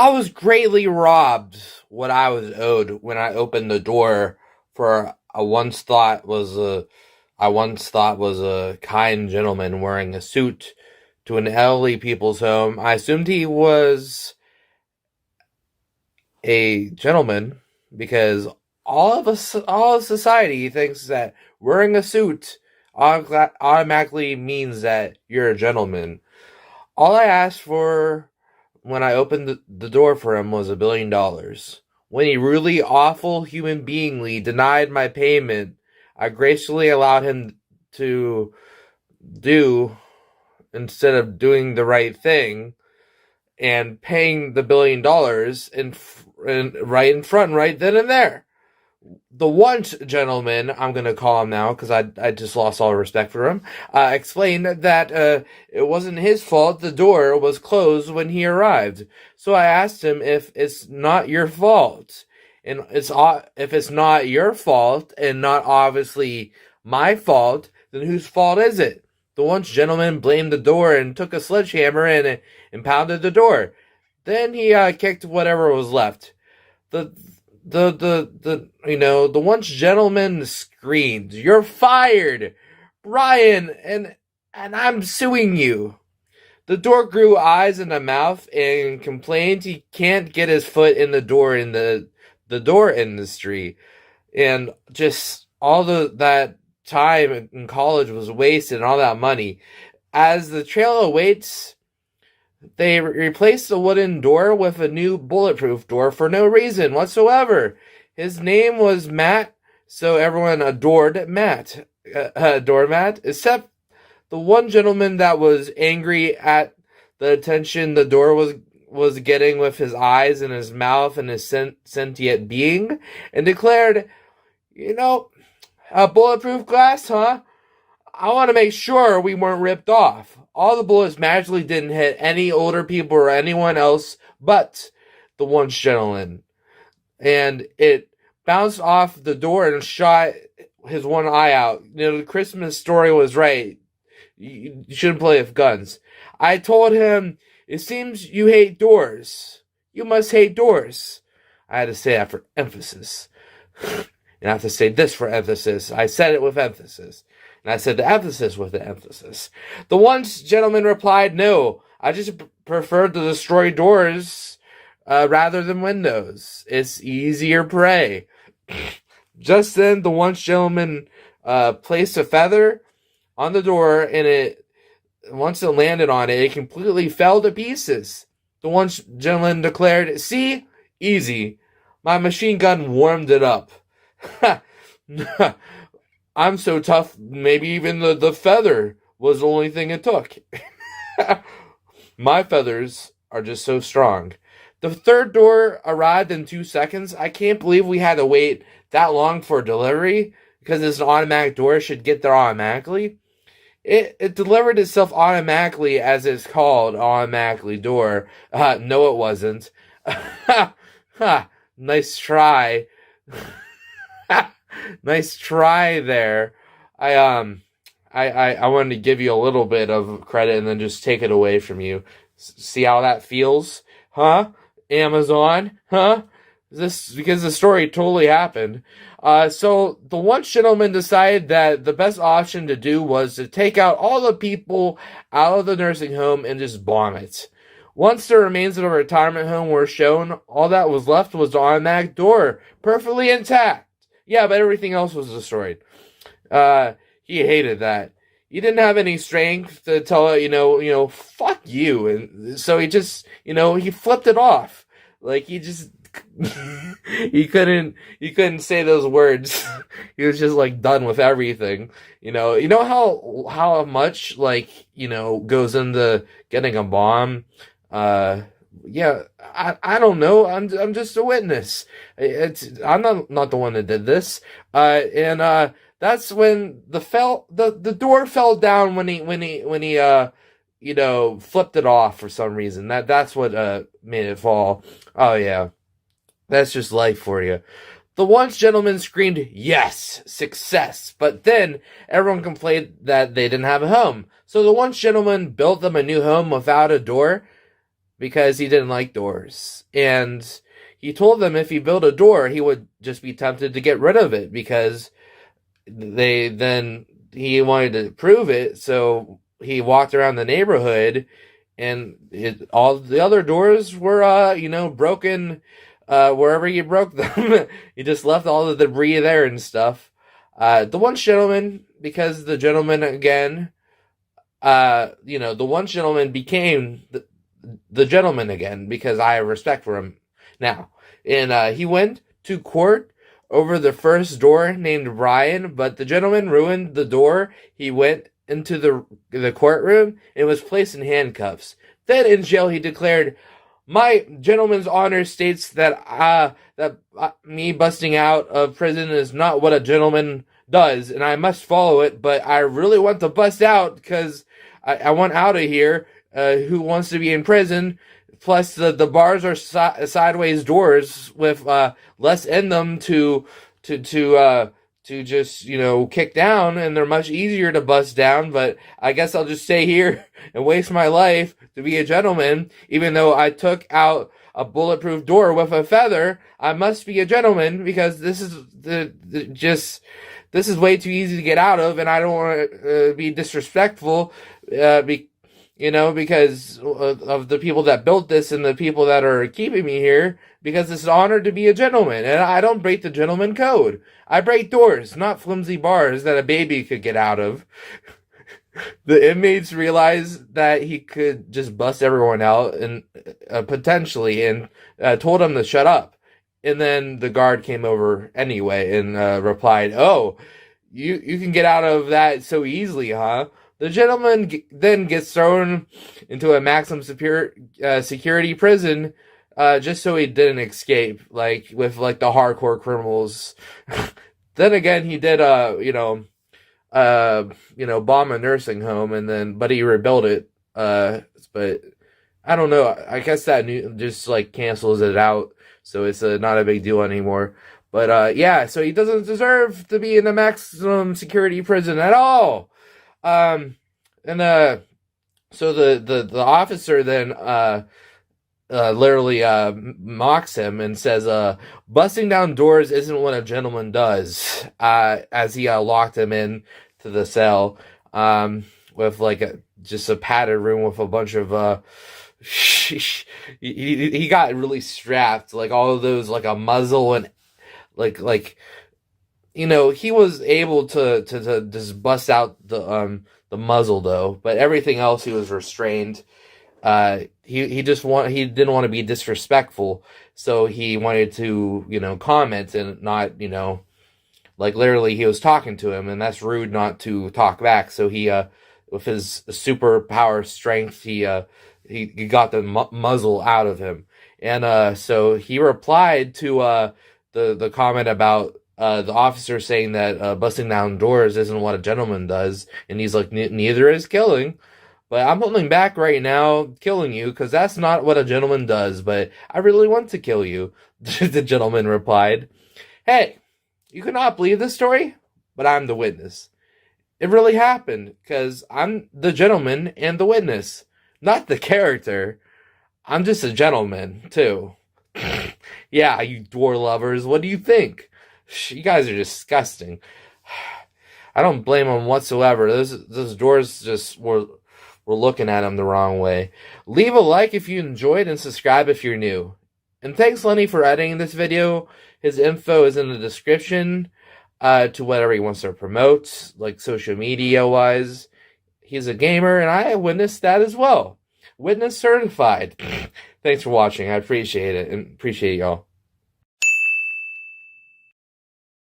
I was greatly robbed what I was owed when I opened the door for I once thought was a kind gentleman wearing a suit to an elderly people's home. I assumed he was a gentleman because all of society thinks that wearing a suit automatically means that you're a gentleman. All I asked for when I opened the door for him was $1 billion. When he really awful human beingly denied my payment, I gracefully allowed him to do instead of doing the right thing and paying the $1 billion in right in front, right then and there. The one gentleman, I'm going to call him now because I just lost all respect for him, explained that it wasn't his fault the door was closed when he arrived. So I asked him if it's not your fault. And if it's not your fault and not obviously my fault, then whose fault is it? The once gentleman blamed the door and took a sledgehammer and pounded the door. Then he kicked whatever was left. The the once gentleman screamed, "You're fired, Brian, and I'm suing you." The door grew eyes and a mouth and complained he can't get his foot in the door in the door industry, and just all that time in college was wasted and all that money. As the trail awaits, they replaced the wooden door with a new bulletproof door for no reason whatsoever. His name was Matt, so everyone adored Matt, doormat, except the one gentleman that was angry at the attention the door was getting with his eyes and his mouth and his sentient being, and declared, a bulletproof glass, huh? I want to make sure we weren't ripped off. All the bullets magically didn't hit any older people or anyone else but the once gentleman. And it bounced off the door and shot his one eye out. The Christmas story was right. You shouldn't play with guns. I told him, it seems you hate doors. You must hate doors. I had to say that for emphasis. And I have to say this for emphasis. I said it with emphasis. And I said the emphasis with the emphasis. The once gentleman replied, no, I just prefer to destroy doors rather than windows. It's easier prey. Just then, the once gentleman placed a feather on the door, and once it landed on it, it completely fell to pieces. The once gentleman declared, see, easy. My machine gun warmed it up. I'm so tough, maybe even the feather was the only thing it took. My feathers are just so strong. The third door arrived in 2 seconds. I can't believe we had to wait that long for delivery, because it's an automatic door, it should get there automatically. It delivered itself automatically, as it's called, automatically door. No, it wasn't. Nice try. Nice try there. I wanted to give you a little bit of credit and then just take it away from you. See how that feels? Huh? Amazon? Huh? This because the story totally happened. So the one gentleman decided that the best option to do was to take out all the people out of the nursing home and just bomb it. Once the remains of the retirement home were shown, all that was left was the automatic door, perfectly intact. Yeah, but everything else was destroyed. He hated that. He didn't have any strength to tell it, fuck you. And so he just, he flipped it off. Like he just, he couldn't say those words. He was just like done with everything. You know how much goes into getting a bomb. Yeah, I don't know. I'm just a witness. I'm not the one that did this. And that's when the door fell down when he flipped it off for some reason. That's what made it fall. Oh yeah, that's just life for you. The once gentleman screamed, yes, success. But then everyone complained that they didn't have a home. So the once gentleman built them a new home without a door. because he didn't like doors. And he told them if he built a door, he would just be tempted to get rid of it because he wanted to prove it. So he walked around the neighborhood and all the other doors were, broken wherever he broke them. He just left all the debris there and stuff. The one gentleman, because the gentleman again, the one gentleman became the gentleman again because I have respect for him now. And he went to court over the first door named Brian, but the gentleman ruined the door. He went into the courtroom and was placed in handcuffs. Then in jail he declared, "My gentleman's honor states that me busting out of prison is not what a gentleman does, and I must follow it, but I really want to bust out because I want out of here. Who wants to be in prison? Plus, the bars are sideways doors with less in them to just kick down, and they're much easier to bust down. But I guess I'll just stay here and waste my life to be a gentleman, even though I took out a bulletproof door with a feather. I must be a gentleman because this is this is way too easy to get out of, and I don't want to be disrespectful, because of the people that built this and the people that are keeping me here, because it's an honor to be a gentleman, and I don't break the gentleman code. I break doors, not flimsy bars that a baby could get out of." The inmates realized that he could just bust everyone out and potentially, and told him to shut up. And then the guard came over anyway and replied, "Oh, you can get out of that so easily, huh?" The gentleman then gets thrown into a maximum security prison just so he didn't escape, with the hardcore criminals. Then again, he did bomb a nursing home, but he rebuilt it. But I don't know. I guess that just cancels it out, so it's not a big deal anymore. But so he doesn't deserve to be in the maximum security prison at all. So the officer then literally mocks him and says, "Busting down doors isn't what a gentleman does," as he locked him in to the cell with just a padded room with a bunch of he got really strapped, all of those, a muzzle, and he was able to just bust out the muzzle though, but everything else he was restrained. He didn't want to be disrespectful, so he wanted to comment and not literally he was talking to him, and that's rude not to talk back. So he with his superpower strength, he got the muzzle out of him, and so he replied to the comment about the officer saying that busting down doors isn't what a gentleman does, and he's like, "Neither is killing. But I'm holding back right now, killing you, because that's not what a gentleman does, but I really want to kill you," the gentleman replied. "Hey, you cannot believe this story, but I'm the witness. It really happened, because I'm the gentleman and the witness, not the character. I'm just a gentleman, too." Yeah, you door lovers, what do you think? You guys are disgusting. I don't blame them whatsoever. Those doors just were looking at him the wrong way. Leave a like if you enjoyed and subscribe if you're new. And thanks Lenny for editing this video. His info is in the description to whatever he wants to promote, social media wise. He's a gamer and I witnessed that as well. Witness certified. Thanks for watching. I appreciate it and appreciate y'all.